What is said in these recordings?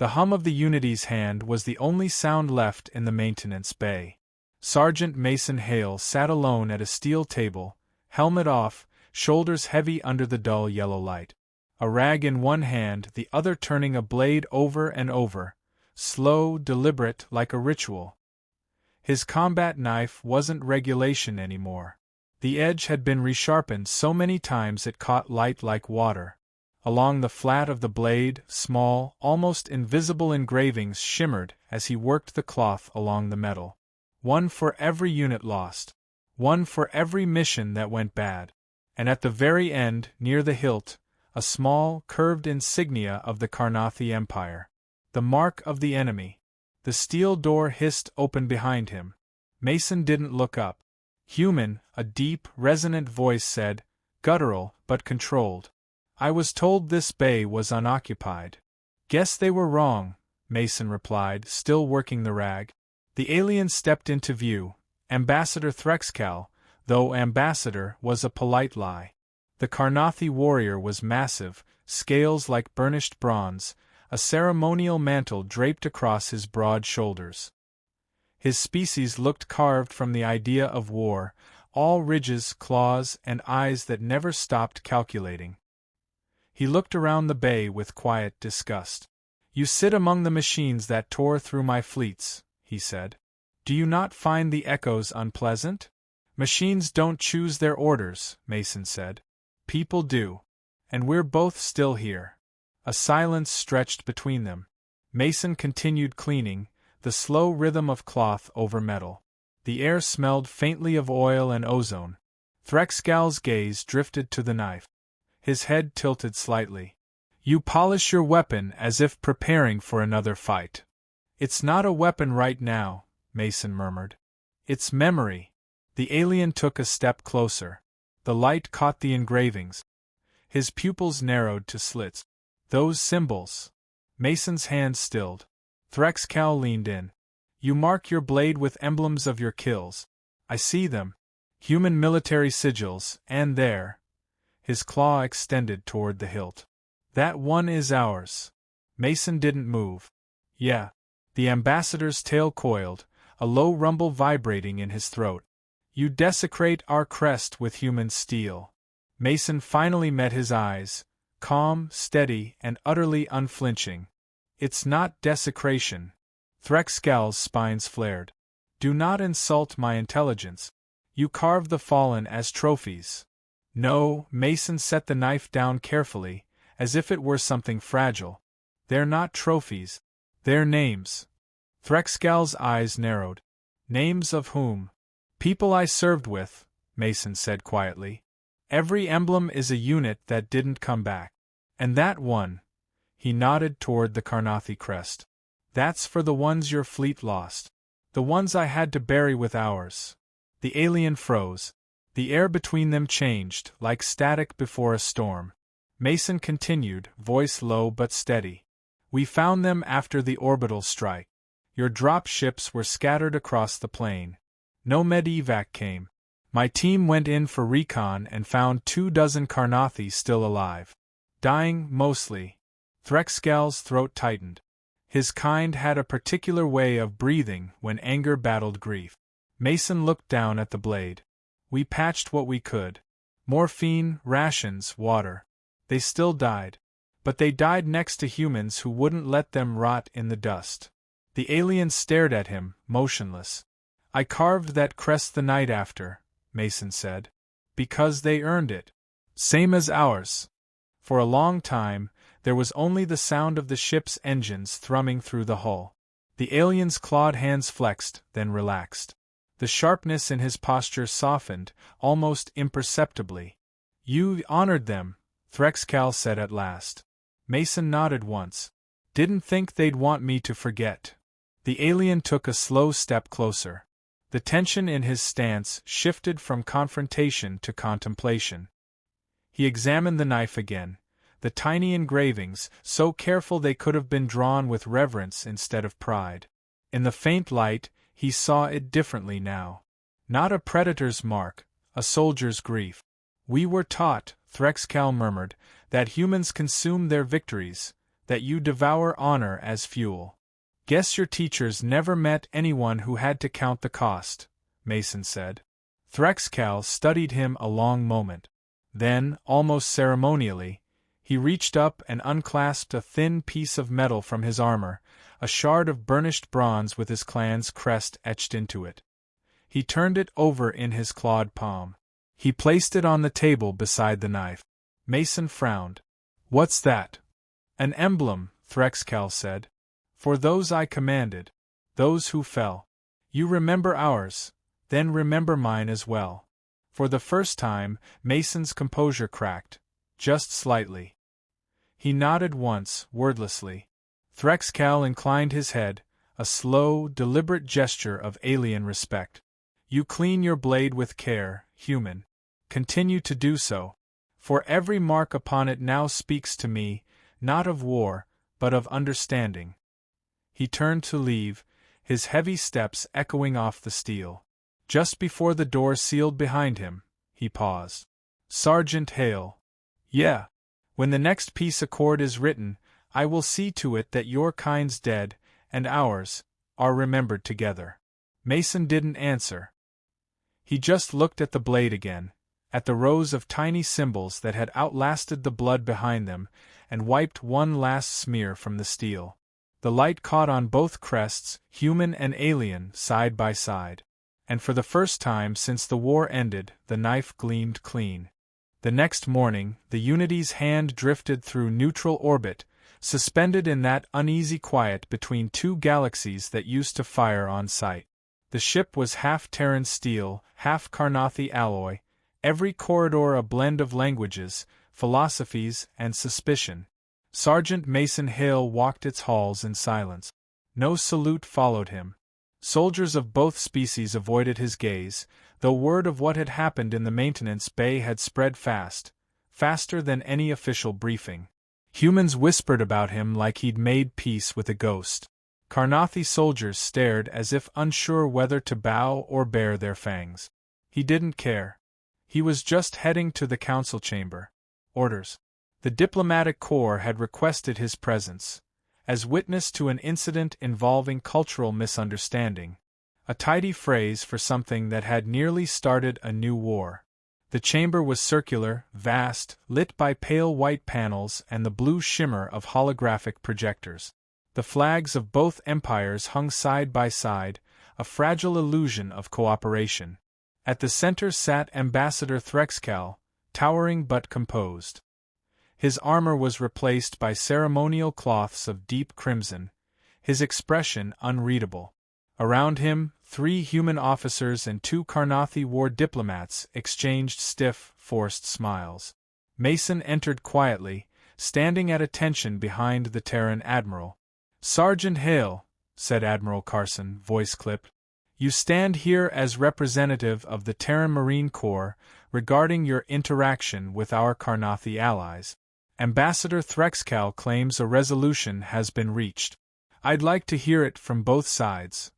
The hum of the Unity's hand was the only sound left in the maintenance bay. Sergeant Mason Hale sat alone at a steel table, helmet off, shoulders heavy under the dull yellow light. A rag in one hand, the other turning a blade over and over, slow, deliberate, like a ritual. His combat knife wasn't regulation anymore. The edge had been resharpened so many times it caught light like water. Along the flat of the blade, small, almost invisible engravings shimmered as he worked the cloth along the metal. One for every unit lost. One for every mission that went bad. And at the very end, near the hilt, a small, curved insignia of the Carnathi Empire. The mark of the enemy. The steel door hissed open behind him. Mason didn't look up. Human, a deep, resonant voice said, guttural, but controlled. I was told this bay was unoccupied. Guess they were wrong, Mason replied, still working the rag. The alien stepped into view, Ambassador Threxcal, though ambassador was a polite lie. The Carnathi warrior was massive, scales like burnished bronze, a ceremonial mantle draped across his broad shoulders. His species looked carved from the idea of war, all ridges, claws, and eyes that never stopped calculating. He looked around the bay with quiet disgust. You sit among the machines that tore through my fleets, he said. Do you not find the echoes unpleasant? Machines don't choose their orders, Mason said. People do. And we're both still here. A silence stretched between them. Mason continued cleaning, the slow rhythm of cloth over metal. The air smelled faintly of oil and ozone. Threxcal's gaze drifted to the knife. His head tilted slightly. You polish your weapon as if preparing for another fight. It's not a weapon right now, Mason murmured. It's memory. The alien took a step closer. The light caught the engravings. His pupils narrowed to slits. Those symbols. Mason's hand stilled. Threxcal leaned in. You mark your blade with emblems of your kills. I see them. Human military sigils, and there. His claw extended toward the hilt. That one is ours. Mason didn't move. Yeah. The ambassador's tail coiled, a low rumble vibrating in his throat. You desecrate our crest with human steel. Mason finally met his eyes, calm, steady, and utterly unflinching. It's not desecration. Threxcal's spines flared. Do not insult my intelligence. You carve the fallen as trophies. No, Mason set the knife down carefully, as if it were something fragile. They're not trophies. They're names. Threxcal's eyes narrowed. Names of whom? People I served with, Mason said quietly. Every emblem is a unit that didn't come back. And that one, he nodded toward the Carnathi crest. That's for the ones your fleet lost. The ones I had to bury with ours. The alien froze. The air between them changed, like static before a storm. Mason continued, voice low but steady. We found them after the orbital strike. Your drop ships were scattered across the plain. No medevac came. My team went in for recon and found 24 Carnathi still alive. Dying, mostly. Threxcal's throat tightened. His kind had a particular way of breathing when anger battled grief. Mason looked down at the blade. We patched what we could. Morphine, rations, water. They still died. But they died next to humans who wouldn't let them rot in the dust. The alien stared at him, motionless. I carved that crest the night after, Mason said. Because they earned it. Same as ours. For a long time, there was only the sound of the ship's engines thrumming through the hull. The alien's clawed hands flexed, then relaxed. The sharpness in his posture softened, almost imperceptibly. You honored them, Threxcal said at last. Mason nodded once. Didn't think they'd want me to forget. The alien took a slow step closer. The tension in his stance shifted from confrontation to contemplation. He examined the knife again. The tiny engravings, so careful they could have been drawn with reverence instead of pride. In the faint light, he saw it differently now. Not a predator's mark, a soldier's grief. We were taught, Threxcal murmured, that humans consume their victories, that you devour honor as fuel. Guess your teachers never met anyone who had to count the cost, Mason said. Threxcal studied him a long moment. Then, almost ceremonially, he reached up and unclasped a thin piece of metal from his armor, a shard of burnished bronze with his clan's crest etched into it. He turned it over in his clawed palm. He placed it on the table beside the knife. Mason frowned. "What's that?" "An emblem," Threxcal said. "For those I commanded. Those who fell. You remember ours, then remember mine as well." For the first time, Mason's composure cracked, just slightly. He nodded once, wordlessly. Threxcal inclined his head, a slow, deliberate gesture of alien respect. "You clean your blade with care, human. Continue to do so. For every mark upon it now speaks to me, not of war, but of understanding." He turned to leave, his heavy steps echoing off the steel. Just before the door sealed behind him, he paused. "Sergeant Hale." "Yeah. When the next peace accord is written, I will see to it that your kind's dead, and ours, are remembered together." Mason didn't answer. He just looked at the blade again, at the rows of tiny symbols that had outlasted the blood behind them, and wiped one last smear from the steel. The light caught on both crests, human and alien, side by side. And for the first time since the war ended, the knife gleamed clean. The next morning, the Unity's hand drifted through neutral orbit, suspended in that uneasy quiet between two galaxies that used to fire on sight. The ship was half Terran steel, half Carnathi alloy, every corridor a blend of languages, philosophies, and suspicion. Sergeant Mason Hale walked its halls in silence. No salute followed him. Soldiers of both species avoided his gaze, though word of what had happened in the maintenance bay had spread fast, faster than any official briefing. Humans whispered about him like he'd made peace with a ghost. Carnathi soldiers stared as if unsure whether to bow or bare their fangs. He didn't care. He was just heading to the council chamber. Orders. The diplomatic corps had requested his presence, as witness to an incident involving cultural misunderstanding. A tidy phrase for something that had nearly started a new war. The chamber was circular, vast, lit by pale white panels and the blue shimmer of holographic projectors. The flags of both empires hung side by side, a fragile illusion of cooperation. At the center sat Ambassador Threxcal, towering but composed. His armor was replaced by ceremonial cloths of deep crimson, his expression unreadable. Around him, 3 human officers and 2 Carnathi war diplomats exchanged stiff, forced smiles. Mason entered quietly, standing at attention behind the Terran admiral. "Sergeant Hale," said Admiral Carson, voice clipped, "you stand here as representative of the Terran Marine Corps regarding your interaction with our Carnathi allies. Ambassador Threxcal claims a resolution has been reached. I'd like to hear it from both sides."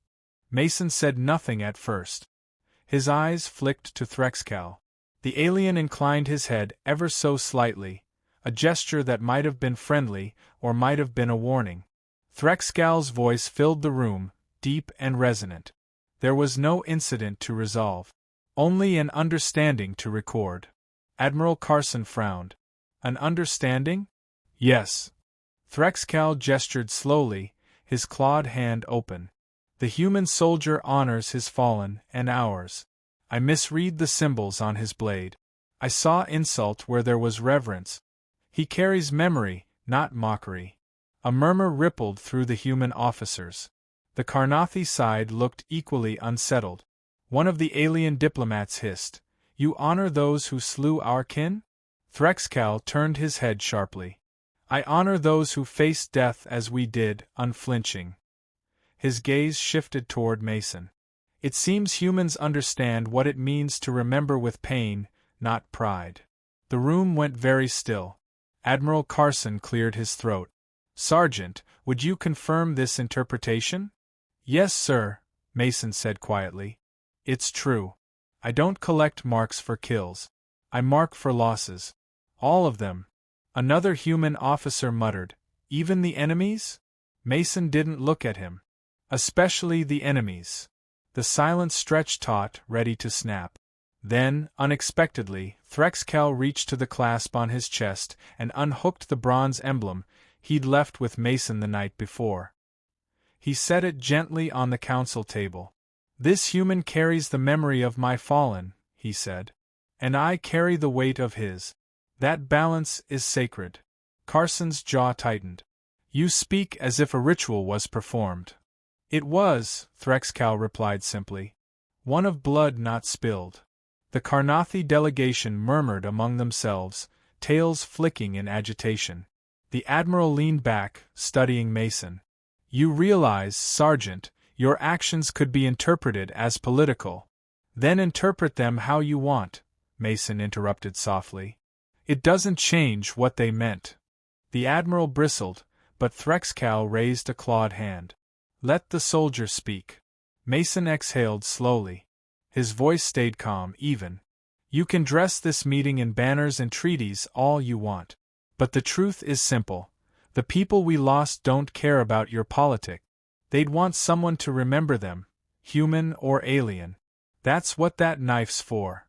Mason said nothing at first. His eyes flicked to Threxcal. The alien inclined his head ever so slightly, a gesture that might have been friendly or might have been a warning. Threxcal's voice filled the room, deep and resonant. There was no incident to resolve. Only an understanding to record. Admiral Carson frowned. "An understanding?" "Yes." Threxcal gestured slowly, his clawed hand open. "The human soldier honors his fallen, and ours. I misread the symbols on his blade. I saw insult where there was reverence. He carries memory, not mockery." A murmur rippled through the human officers. The Carnathi side looked equally unsettled. One of the alien diplomats hissed, "You honor those who slew our kin?" Threxcal turned his head sharply. "I honor those who faced death as we did, unflinching." His gaze shifted toward Mason. "It seems humans understand what it means to remember with pain, not pride." The room went very still. Admiral Carson cleared his throat. "Sergeant, would you confirm this interpretation?" "Yes, sir," Mason said quietly. "It's true. I don't collect marks for kills. I mark for losses. All of them." Another human officer muttered, Even the enemies? Mason didn't look at him. Especially the enemies. The silence stretched taut, ready to snap. Then, unexpectedly, Threxcal reached to the clasp on his chest and unhooked the bronze emblem he'd left with Mason the night before. He set it gently on the council table. "This human carries the memory of my fallen," he said. "And I carry the weight of his. That balance is sacred." Carson's jaw tightened. "You speak as if a ritual was performed." "It was," Threxcal replied simply. "One of blood not spilled." The Karnathi delegation murmured among themselves, tails flicking in agitation. The admiral leaned back, studying Mason. "You realize, Sergeant, your actions could be interpreted as political." "Then interpret them how you want," Mason interrupted softly. "It doesn't change what they meant." The admiral bristled, but Threxcal raised a clawed hand. "Let the soldier speak." Mason exhaled slowly. His voice stayed calm, even. "You can dress this meeting in banners and treaties all you want. But the truth is simple. The people we lost don't care about your politics. They'd want someone to remember them, human or alien. That's what that knife's for."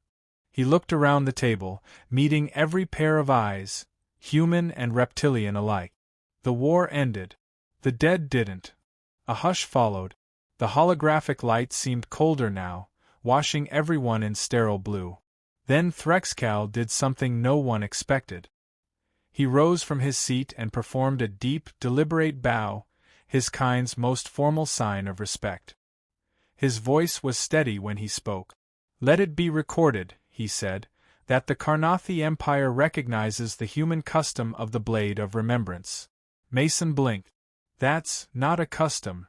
He looked around the table, meeting every pair of eyes, human and reptilian alike. The war ended. The dead didn't. A hush followed. The holographic light seemed colder now, washing everyone in sterile blue. Then Threxcal did something no one expected. He rose from his seat and performed a deep, deliberate bow, his kind's most formal sign of respect. His voice was steady when he spoke. "Let it be recorded," he said, "that the Karnathi Empire recognizes the human custom of the Blade of Remembrance." Mason blinked. "That's not a custom."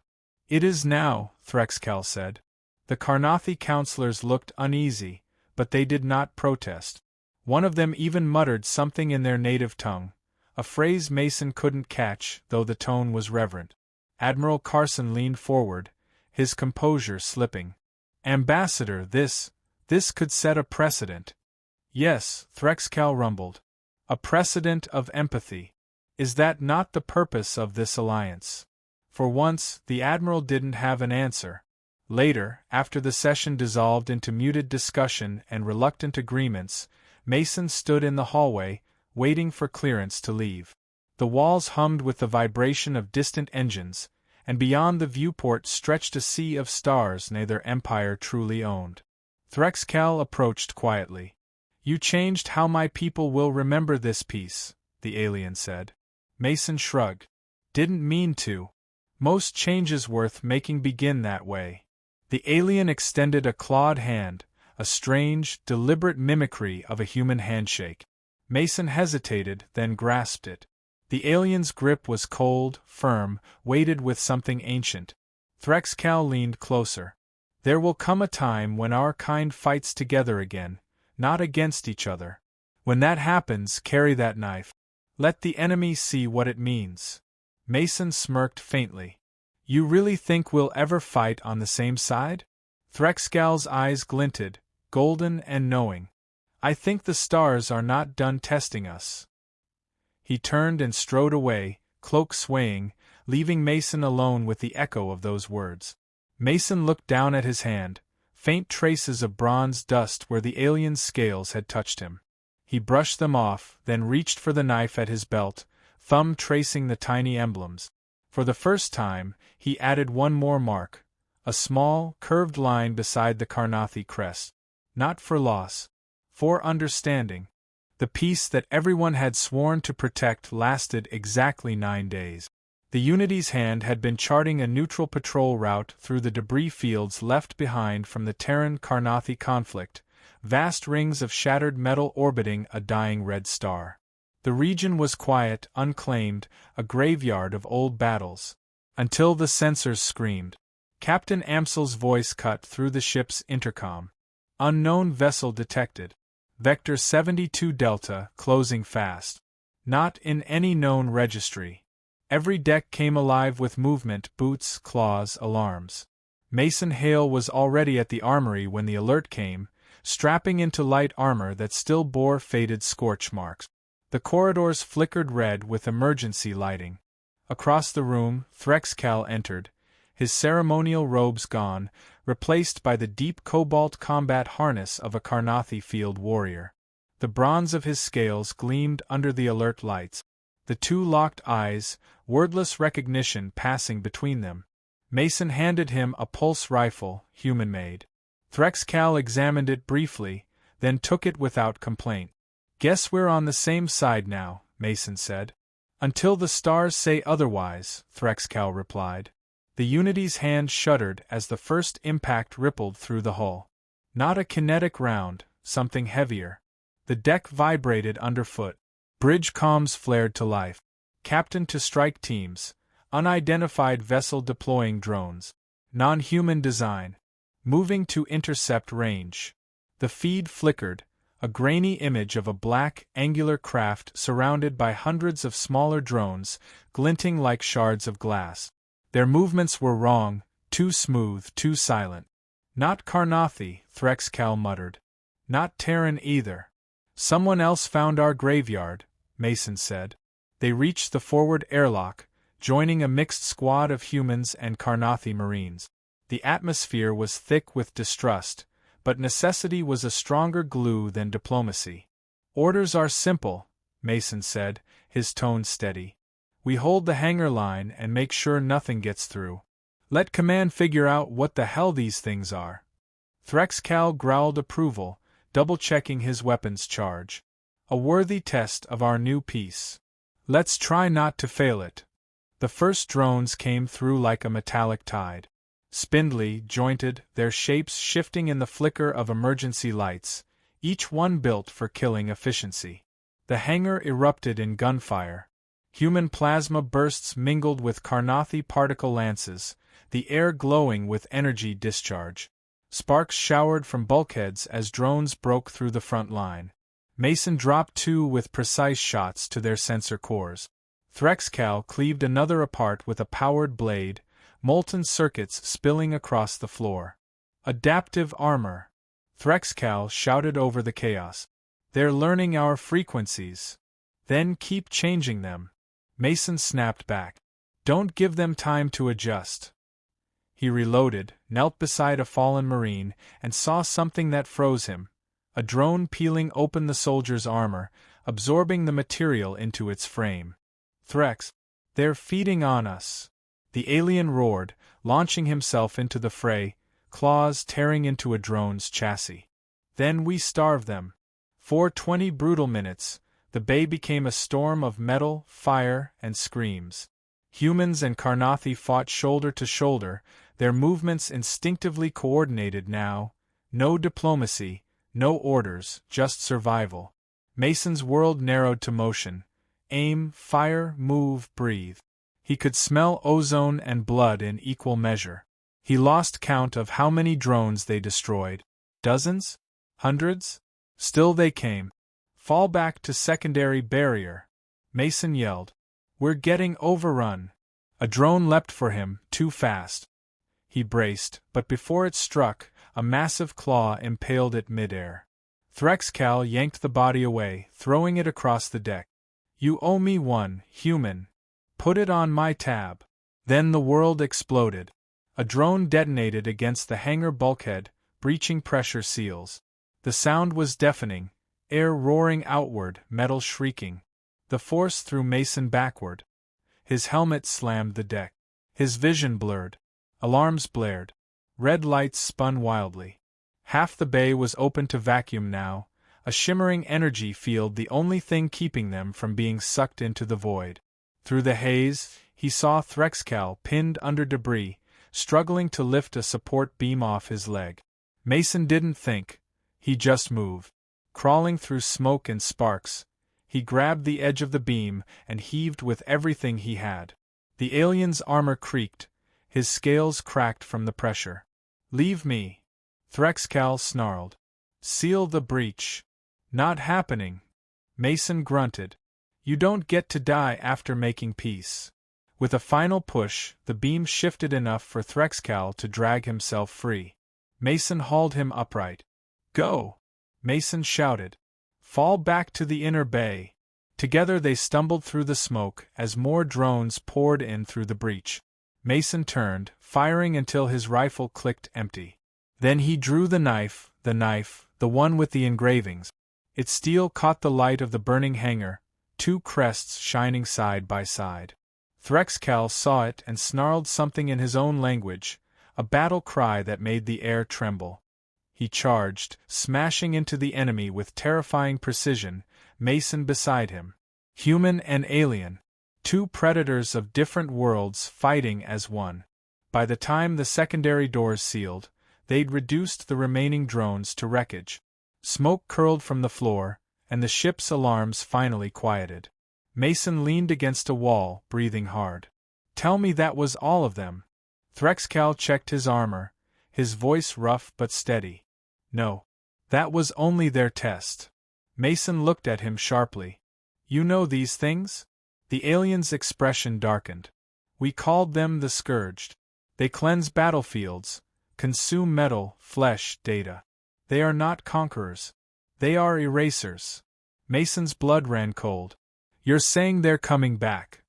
"It is now," Threxcal said. The Karnathi councillors looked uneasy, but they did not protest. One of them even muttered something in their native tongue, a phrase Mason couldn't catch, though the tone was reverent. Admiral Carson leaned forward, his composure slipping. "Ambassador, this could set a precedent." "Yes," Threxcal rumbled. "A precedent of empathy. Is that not the purpose of this alliance?" For once, the admiral didn't have an answer. Later, after the session dissolved into muted discussion and reluctant agreements, Mason stood in the hallway, waiting for clearance to leave. The walls hummed with the vibration of distant engines, and beyond the viewport stretched a sea of stars neither empire truly owned. Threxcal approached quietly. "You changed how my people will remember this piece," the alien said. Mason shrugged. "Didn't mean to. Most changes worth making begin that way." The alien extended a clawed hand, a strange, deliberate mimicry of a human handshake. Mason hesitated, then grasped it. The alien's grip was cold, firm, weighted with something ancient. Threxcal leaned closer. "There will come a time when our kind fights together again, not against each other. When that happens, carry that knife. Let the enemy see what it means." Mason smirked faintly. "You really think we'll ever fight on the same side?" Threxcal's eyes glinted, golden and knowing. "I think the stars are not done testing us." He turned and strode away, cloak swaying, leaving Mason alone with the echo of those words. Mason looked down at his hand, faint traces of bronze dust where the alien's scales had touched him. He brushed them off, then reached for the knife at his belt, thumb tracing the tiny emblems. For the first time, he added one more mark, a small, curved line beside the Karnathi crest. Not for loss. For understanding. The peace that everyone had sworn to protect lasted exactly 9 days. The Unity's hand had been charting a neutral patrol route through the debris fields left behind from the Terran-Karnathi conflict, vast rings of shattered metal orbiting a dying red star. The region was quiet, unclaimed, a graveyard of old battles. Until the sensors screamed. Captain Amsel's voice cut through the ship's intercom. "Unknown vessel detected. Vector 72 Delta, closing fast. Not in any known registry." Every deck came alive with movement, boots, claws, alarms. Mason Hale was already at the armory when the alert came, strapping into light armor that still bore faded scorch marks. The corridors flickered red with emergency lighting. Across the room, Threxcal entered, his ceremonial robes gone, replaced by the deep cobalt combat harness of a Karnathi field warrior. The bronze of his scales gleamed under the alert lights. The two locked eyes, wordless recognition passing between them. Mason handed him a pulse rifle, human-made. Threxcal examined it briefly, then took it without complaint. "Guess we're on the same side now," Mason said. "Until the stars say otherwise," Threxcal replied. The Unity's hand shuddered as the first impact rippled through the hull. Not a kinetic round, something heavier. The deck vibrated underfoot. Bridge comms flared to life. Captain to strike teams. Unidentified vessel deploying drones. Non-human design. Moving to intercept range. The feed flickered, a grainy image of a black, angular craft surrounded by hundreds of smaller drones, glinting like shards of glass. Their movements were wrong, too smooth, too silent. "Not Karnathi," Threxcal muttered. "Not Terran either." "Someone else found our graveyard," Mason said. They reached the forward airlock, joining a mixed squad of humans and Karnathi Marines. The atmosphere was thick with distrust, but necessity was a stronger glue than diplomacy. "Orders are simple," Mason said, his tone steady. "We hold the hangar line and make sure nothing gets through. Let command figure out what the hell these things are." Threxcal growled approval, double-checking his weapons charge. "A worthy test of our new piece. Let's try not to fail it." The first drones came through like a metallic tide. Spindly, jointed, their shapes shifting in the flicker of emergency lights, each one built for killing efficiency. The hangar erupted in gunfire. Human plasma bursts mingled with Karnathi particle lances, the air glowing with energy discharge. Sparks showered from bulkheads as drones broke through the front line. Mason dropped two with precise shots to their sensor cores. Threxcal cleaved another apart with a powered blade, molten circuits spilling across the floor. "Adaptive armor," Threxcal shouted over the chaos. "They're learning our frequencies. Then keep changing them." Mason snapped back. "Don't give them time to adjust." He reloaded, knelt beside a fallen Marine, and saw something that froze him. A drone peeling open the soldier's armor, absorbing the material into its frame. "Threx, they're feeding on us." The alien roared, launching himself into the fray, claws tearing into a drone's chassis. "Then we starve them." For 20 brutal minutes, the bay became a storm of metal, fire, and screams. Humans and Karnathi fought shoulder to shoulder, their movements instinctively coordinated now. No diplomacy, no orders, just survival. Mason's world narrowed to motion. Aim, fire, move, breathe. He could smell ozone and blood in equal measure. He lost count of how many drones they destroyed. Dozens? Hundreds? Still they came. "Fall back to secondary barrier," Mason yelled. "We're getting overrun." A drone leapt for him, too fast. He braced, but before it struck, a massive claw impaled it midair. Threxcal yanked the body away, throwing it across the deck. "You owe me one, human. Put it on my tab." Then the world exploded. A drone detonated against the hangar bulkhead, breaching pressure seals. The sound was deafening, air roaring outward, metal shrieking. The force threw Mason backward. His helmet slammed the deck. His vision blurred. Alarms blared. Red lights spun wildly. Half the bay was open to vacuum now, a shimmering energy field the only thing keeping them from being sucked into the void. Through the haze, he saw Threxcal pinned under debris, struggling to lift a support beam off his leg. Mason didn't think. He just moved. Crawling through smoke and sparks, he grabbed the edge of the beam and heaved with everything he had. The alien's armor creaked, his scales cracked from the pressure. "Leave me," Threxcal snarled. "Seal the breach." "Not happening," Mason grunted. "You don't get to die after making peace." With a final push, the beam shifted enough for Threxcal to drag himself free. Mason hauled him upright. "Go!" Mason shouted. "Fall back to the inner bay." Together they stumbled through the smoke as more drones poured in through the breach. Mason turned, firing until his rifle clicked empty. Then he drew the knife, the one with the engravings. Its steel caught the light of the burning hangar, two crests shining side by side. Threxcal saw it and snarled something in his own language, a battle cry that made the air tremble. He charged, smashing into the enemy with terrifying precision, Mason beside him. Human and alien. Two predators of different worlds fighting as one. By the time the secondary doors sealed, they'd reduced the remaining drones to wreckage. Smoke curled from the floor, and the ship's alarms finally quieted. Mason leaned against a wall, breathing hard. "Tell me that was all of them." Threxcal checked his armor, his voice rough but steady. "No. That was only their test." Mason looked at him sharply. "You know these things?" The alien's expression darkened. "We called them the Scourged. They cleanse battlefields, consume metal, flesh, data. They are not conquerors. They are erasers." Mason's blood ran cold. "You're saying they're coming back?"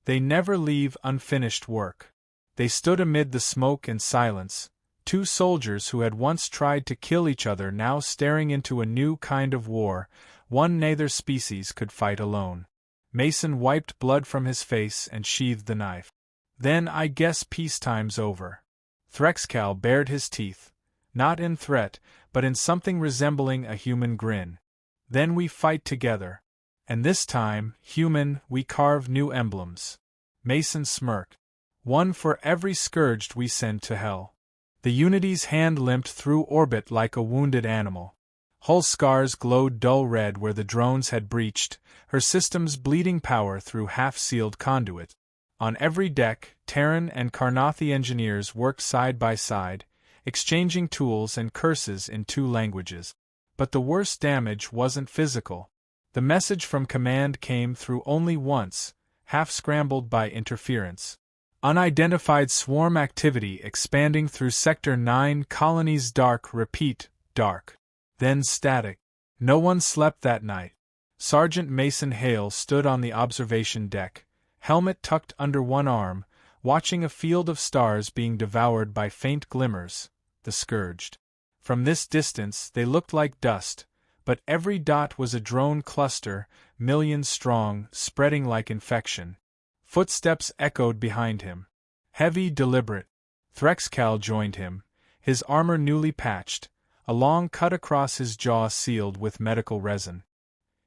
"They never leave unfinished work." They stood amid the smoke and silence, two soldiers who had once tried to kill each other now staring into a new kind of war, one neither species could fight alone. Mason wiped blood from his face and sheathed the knife. "Then I guess peacetime's over." Threxcal bared his teeth, not in threat, but in something resembling a human grin. "Then we fight together. And this time, human, we carve new emblems." Mason smirked. "One for every scourged we send to hell." The Unity's hand limped through orbit like a wounded animal. Hull scars glowed dull red where the drones had breached, her systems bleeding power through half-sealed conduit. On every deck, Terran and Carnathi engineers worked side by side, exchanging tools and curses in two languages. But the worst damage wasn't physical. The message from command came through only once, half-scrambled by interference. Unidentified swarm activity expanding through Sector 9 colonies. Dark, repeat, dark. Then static. No one slept that night. Sergeant Mason Hale stood on the observation deck, helmet tucked under one arm, watching a field of stars being devoured by faint glimmers, the Scourged. From this distance they looked like dust, but every dot was a drone cluster, millions strong, spreading like infection. Footsteps echoed behind him. Heavy, deliberate. Threxcal joined him, his armor newly patched, a long cut across his jaw sealed with medical resin.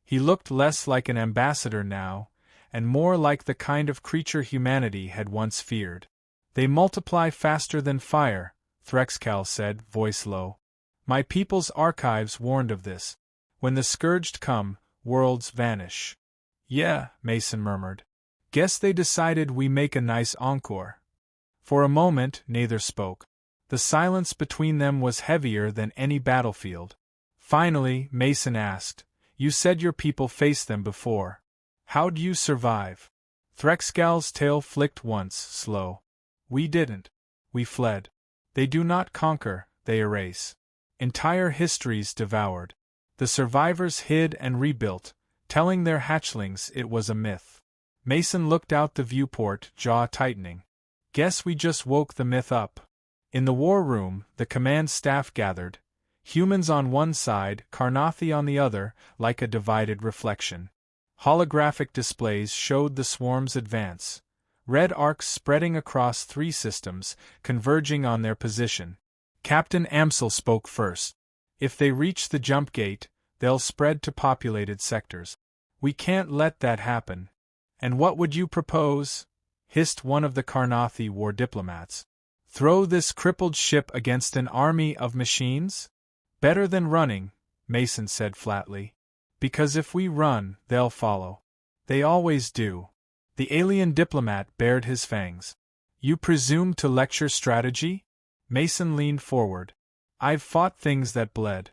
He looked less like an ambassador now, and more like the kind of creature humanity had once feared. "They multiply faster than fire," Threxcal said, voice low. "My people's archives warned of this. When the Scourged come, worlds vanish." "Yeah," Mason murmured. "Guess they decided we make a nice encore." For a moment, neither spoke. The silence between them was heavier than any battlefield. Finally, Mason asked, "You said your people faced them before. How'd you survive?" Threxcal's tail flicked once, slow. "We didn't. We fled. They do not conquer, they erase. Entire histories devoured. The survivors hid and rebuilt, telling their hatchlings it was a myth." Mason looked out the viewport, jaw tightening. "Guess we just woke the myth up." In the war room, the command staff gathered, humans on one side, Carnathi on the other, like a divided reflection. Holographic displays showed the swarm's advance, red arcs spreading across three systems, converging on their position. Captain Amsel spoke first. "If they reach the jump gate, they'll spread to populated sectors. We can't let that happen." "And what would you propose?" hissed one of the Carnathi war diplomats. "Throw this crippled ship against an army of machines? Better than running," Mason said flatly. "Because if we run, they'll follow. They always do." The alien diplomat bared his fangs. "You presume to lecture strategy?" Mason leaned forward. "I've fought things that bled.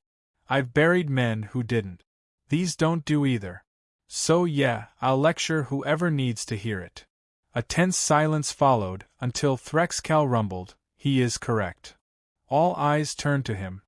I've buried men who didn't. These don't do either. So yeah, I'll lecture whoever needs to hear it." A tense silence followed, until Threxcal rumbled, "He is correct." All eyes turned to him.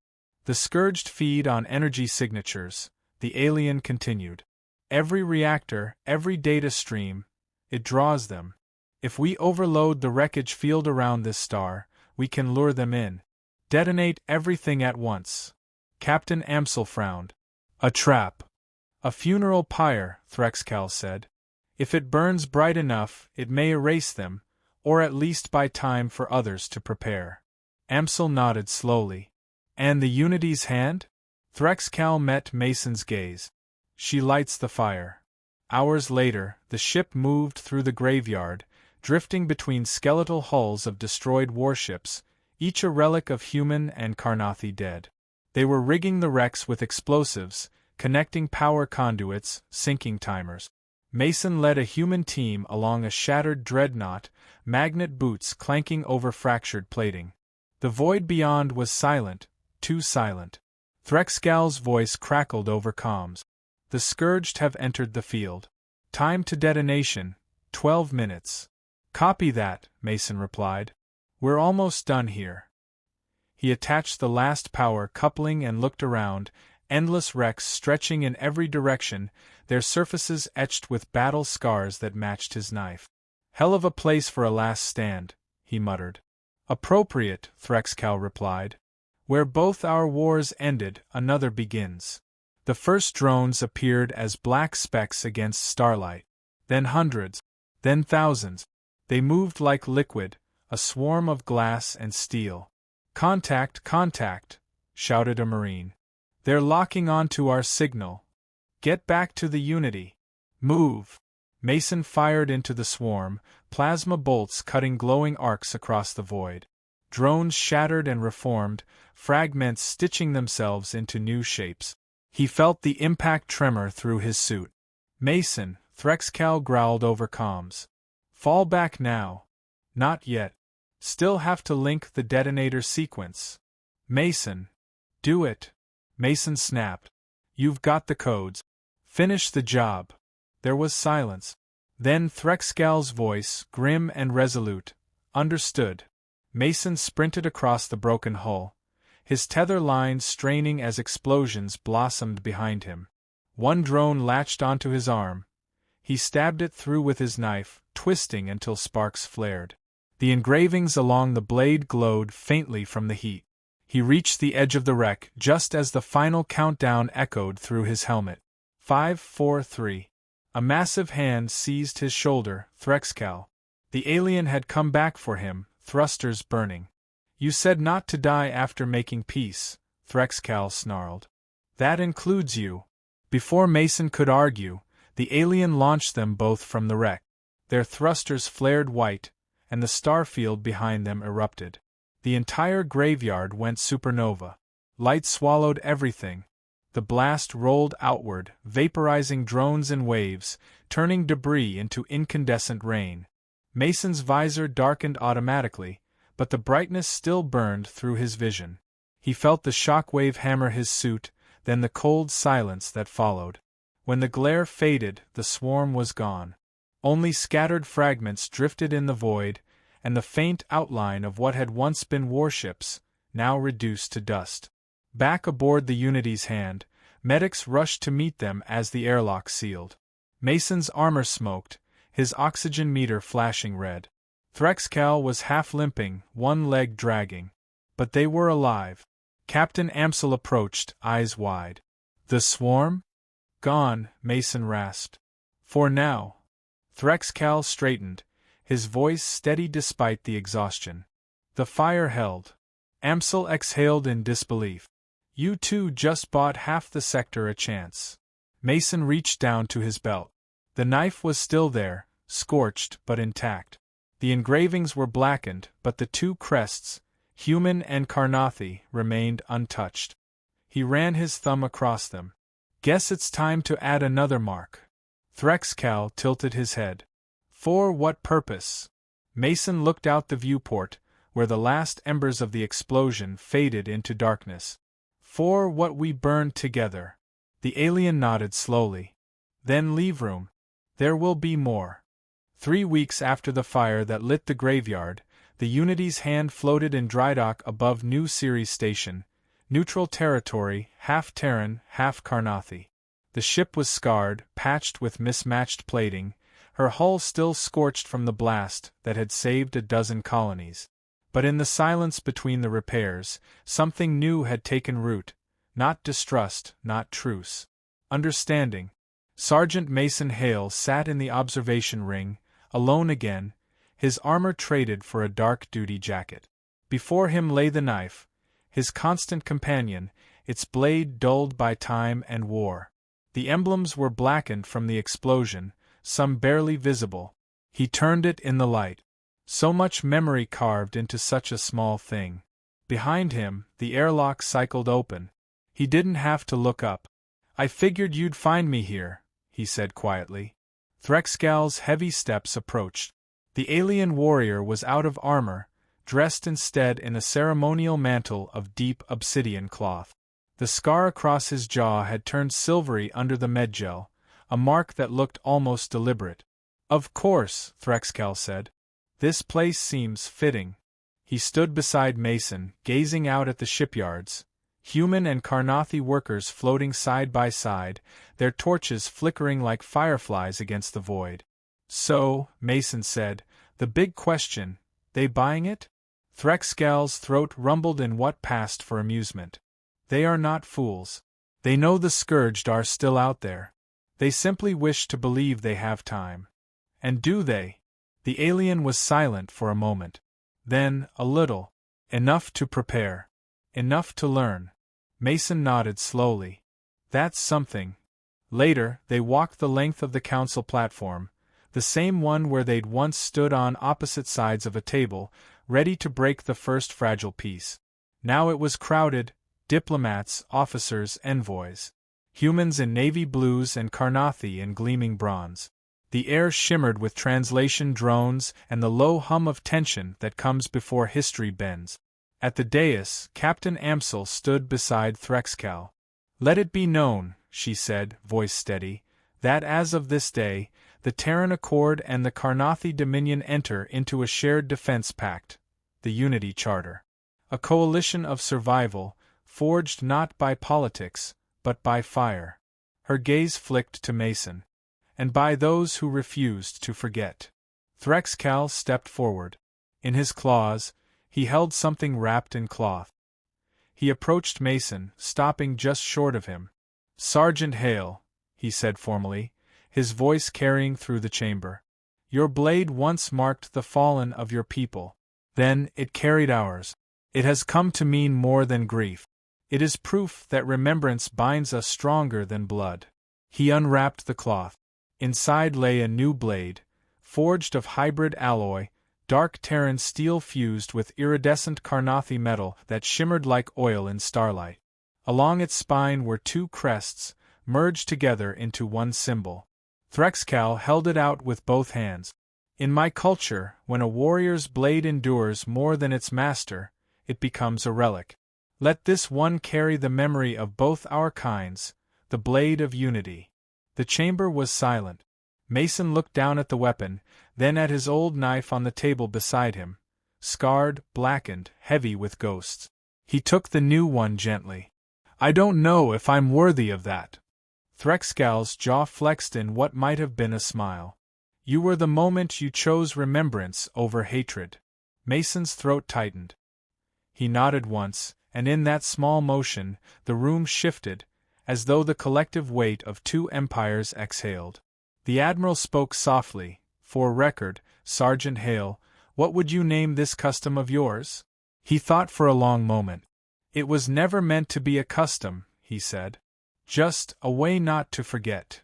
"The Scourged feed on energy signatures," the alien continued. Every reactor, every data stream, it draws them. If we overload the wreckage field around this star, we can lure them in. Detonate everything at once. Captain Amsel frowned. A trap. A funeral pyre, Threxcal said. If it burns bright enough, it may erase them, or at least buy time for others to prepare. Amsel nodded slowly. And the Unity's hand? Threxcal met Mason's gaze. She lights the fire. Hours later, the ship moved through the graveyard, drifting between skeletal hulls of destroyed warships, each a relic of human and Carnathi dead. They were rigging the wrecks with explosives, connecting power conduits, sinking timers. Mason led a human team along a shattered dreadnought, magnet boots clanking over fractured plating. The void beyond was silent, too silent. Threxcal's voice crackled over comms. The Scourged have entered the field. Time to detonation, 12 minutes. Copy that, Mason replied. We're almost done here. He attached the last power coupling and looked around, endless wrecks stretching in every direction, their surfaces etched with battle scars that matched his knife. Hell of a place for a last stand, he muttered. Appropriate, Threxcal replied. Where both our wars ended, another begins. The first drones appeared as black specks against starlight. Then hundreds. Then thousands. They moved like liquid, a swarm of glass and steel. Contact, contact, shouted a Marine. They're locking onto our signal. Get back to the Unity. Move. Mason fired into the swarm, plasma bolts cutting glowing arcs across the void. Drones shattered and reformed, fragments stitching themselves into new shapes. He felt the impact tremor through his suit. Mason, Threxcal growled over comms. Fall back now. Not yet. Still have to link the detonator sequence. Mason. Do it. Mason snapped. You've got the codes. Finish the job. There was silence. Then Threxcal's voice, grim and resolute. Understood. Mason sprinted across the broken hull, his tether lines straining as explosions blossomed behind him. One drone latched onto his arm. He stabbed it through with his knife, twisting until sparks flared. The engravings along the blade glowed faintly from the heat. He reached the edge of the wreck just as the final countdown echoed through his helmet. 5, 4, 3. A massive hand seized his shoulder. Threxcal. The alien had come back for him, thrusters burning. You said not to die after making peace, Threxcal snarled. That includes you. Before Mason could argue, the alien launched them both from the wreck. Their thrusters flared white, and the starfield behind them erupted. The entire graveyard went supernova. Light swallowed everything. The blast rolled outward, vaporizing drones in waves, turning debris into incandescent rain. Mason's visor darkened automatically, but the brightness still burned through his vision. He felt the shockwave hammer his suit, then the cold silence that followed. When the glare faded, the swarm was gone. Only scattered fragments drifted in the void, and the faint outline of what had once been warships, now reduced to dust. Back aboard the Unity's hand, medics rushed to meet them as the airlock sealed. Mason's armor smoked, his oxygen meter flashing red. Threxcal was half limping, one leg dragging. But they were alive. Captain Amsel approached, eyes wide. The swarm? Gone, Mason rasped. For now. Threxcal straightened, his voice steady despite the exhaustion. The fire held. Amsel exhaled in disbelief. You two just bought half the sector a chance. Mason reached down to his belt. The knife was still there, scorched but intact. The engravings were blackened, but the two crests, human and Carnathi, remained untouched. He ran his thumb across them. Guess it's time to add another mark. Threxcal tilted his head. For what purpose? Mason looked out the viewport, where the last embers of the explosion faded into darkness. For what we burned together. The alien nodded slowly. Then leave room. There will be more. 3 weeks after the fire that lit the graveyard, the Unity's hand floated in drydock above New Ceres Station, neutral territory, half Terran, half Carnathi. The ship was scarred, patched with mismatched plating, her hull still scorched from the blast that had saved a dozen colonies. But in the silence between the repairs, something new had taken root, not distrust, not truce. Understanding. Sergeant Mason Hale sat in the observation ring, alone again, his armor traded for a dark duty jacket. Before him lay the knife, his constant companion, its blade dulled by time and war. The emblems were blackened from the explosion, some barely visible. He turned it in the light. So much memory carved into such a small thing. Behind him, the airlock cycled open. He didn't have to look up. "I figured you'd find me here," he said quietly. Threxcal's heavy steps approached. The alien warrior was out of armor, dressed instead in a ceremonial mantle of deep obsidian cloth. The scar across his jaw had turned silvery under the medgel, a mark that looked almost deliberate. "Of course," Threxcal said. "This place seems fitting." He stood beside Mason, gazing out at the shipyards, human and Karnathi workers floating side by side, their torches flickering like fireflies against the void. "So," Mason said, "the big question, they buying it?" Threxcal's throat rumbled in what passed for amusement. "They are not fools. They know the scourged are still out there. They simply wish to believe they have time." "And do they?" The alien was silent for a moment. Then, a little. "Enough to prepare. Enough to learn." Mason nodded slowly. "That's something." Later, they walked the length of the council platform, the same one where they'd once stood on opposite sides of a table, ready to break the first fragile peace. Now it was crowded, diplomats, officers, envoys. Humans in navy blues and Karnathi in gleaming bronze. The air shimmered with translation drones and the low hum of tension that comes before history bends. At the dais, Captain Amsel stood beside Threxcal. "Let it be known," she said, voice steady, "that as of this day, the Terran Accord and the Karnathi Dominion enter into a shared defense pact, the Unity Charter. A coalition of survival, forged not by politics, but by fire." Her gaze flicked to Mason. "And by those who refused to forget." Threxcal stepped forward. In his claws, he held something wrapped in cloth. He approached Mason, stopping just short of him. "Sergeant Hale," he said formally, his voice carrying through the chamber. "Your blade once marked the fallen of your people. Then, it carried ours. It has come to mean more than grief. It is proof that remembrance binds us stronger than blood." He unwrapped the cloth. Inside lay a new blade, forged of hybrid alloy, dark Terran steel fused with iridescent Karnathi metal that shimmered like oil in starlight. Along its spine were two crests, merged together into one symbol. Threxcal held it out with both hands. "In my culture, when a warrior's blade endures more than its master, it becomes a relic. Let this one carry the memory of both our kinds, the blade of unity." The chamber was silent. Mason looked down at the weapon, then at his old knife on the table beside him, scarred, blackened, heavy with ghosts. He took the new one gently. "I don't know if I'm worthy of that." Threxcal's jaw flexed in what might have been a smile. "You were the moment you chose remembrance over hatred." Mason's throat tightened. He nodded once, and in that small motion, the room shifted, as though the collective weight of two empires exhaled. The Admiral spoke softly. "For record, Sergeant Hale, what would you name this custom of yours?" He thought for a long moment. "It was never meant to be a custom," he said. "Just a way not to forget."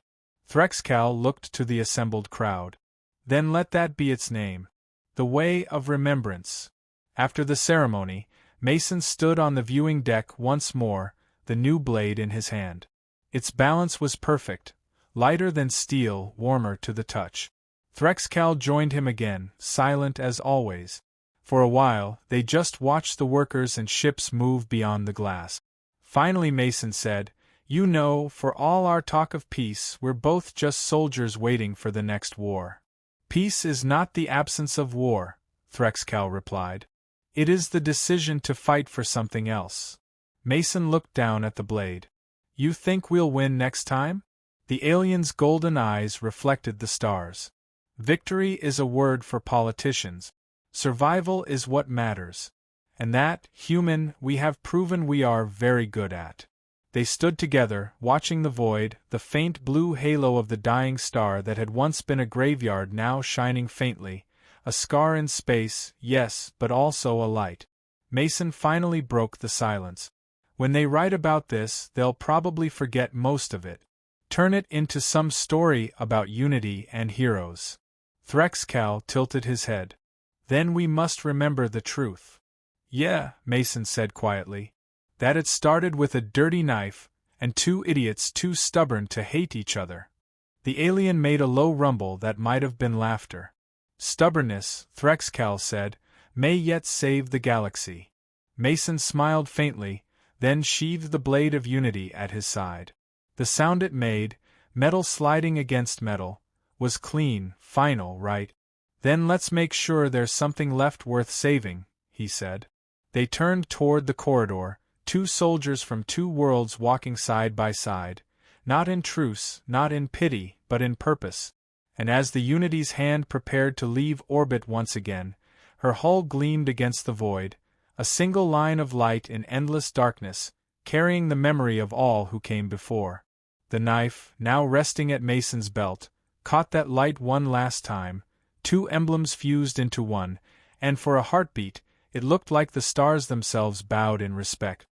Threxcal looked to the assembled crowd. "Then let that be its name. The Way of Remembrance." After the ceremony, Mason stood on the viewing deck once more, the new blade in his hand. Its balance was perfect, lighter than steel, warmer to the touch. Threxcal joined him again, silent as always. For a while, they just watched the workers and ships move beyond the glass. Finally Mason said, "You know, for all our talk of peace, we're both just soldiers waiting for the next war." "Peace is not the absence of war," Threxcal replied. "It is the decision to fight for something else." Mason looked down at the blade. "You think we'll win next time?" The alien's golden eyes reflected the stars. Victory is a word for politicians. Survival is what matters. And that, human, we have proven we are very good at. They stood together, watching the void, the faint blue halo of the dying star that had once been a graveyard now shining faintly, a scar in space, yes, but also a light. Mason finally broke the silence. When they write about this, they'll probably forget most of it. Turn it into some story about unity and heroes. Threxcal tilted his head. Then we must remember the truth. Yeah, Mason said quietly. That it started with a dirty knife, and two idiots too stubborn to hate each other. The alien made a low rumble that might have been laughter. Stubbornness, Threxcal said, may yet save the galaxy. Mason smiled faintly, then sheathed the blade of unity at his side. The sound it made, metal sliding against metal, was clean, final, right? Then let's make sure there's something left worth saving, he said. They turned toward the corridor, two soldiers from two worlds walking side by side, not in truce, not in pity, but in purpose. And as the Unity's hand prepared to leave orbit once again, her hull gleamed against the void, a single line of light in endless darkness, carrying the memory of all who came before. The knife, now resting at Mason's belt, caught that light one last time, two emblems fused into one, and for a heartbeat, it looked like the stars themselves bowed in respect.